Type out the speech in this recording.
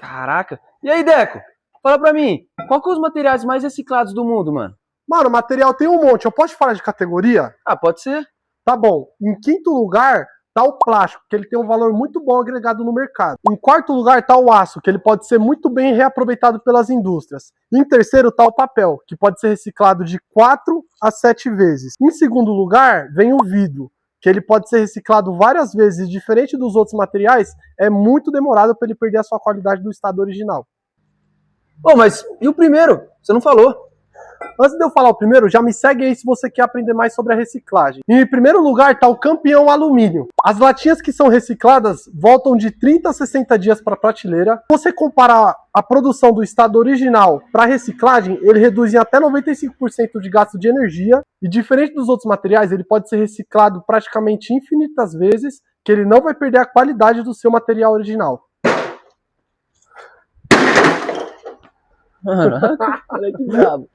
Caraca. E aí, Deco? Fala pra mim, qual que é os materiais mais reciclados do mundo, mano? Mano, material tem um monte. Eu posso te falar de categoria? Ah, pode ser. Tá bom. Em quinto lugar tá o plástico, que ele tem um valor muito bom agregado no mercado. Em quarto lugar tá o aço, que ele pode ser muito bem reaproveitado pelas indústrias. Em terceiro tá o papel, que pode ser reciclado de 4 a 7 vezes. Em segundo lugar vem o vidro, que ele pode ser reciclado várias vezes, diferente dos outros materiais, é muito demorado para ele perder a sua qualidade do estado original. Ô, mas e o primeiro? Você não falou. Antes de eu falar o primeiro, já me segue aí se você quer aprender mais sobre a reciclagem. Em primeiro lugar está o campeão alumínio. As latinhas que são recicladas voltam de 30 a 60 dias para a prateleira. Se você comparar a produção do estado original para a reciclagem, ele reduz em até 95% de gasto de energia. E diferente dos outros materiais, ele pode ser reciclado praticamente infinitas vezes, que ele não vai perder a qualidade do seu material original. Caraca, olha que brabo.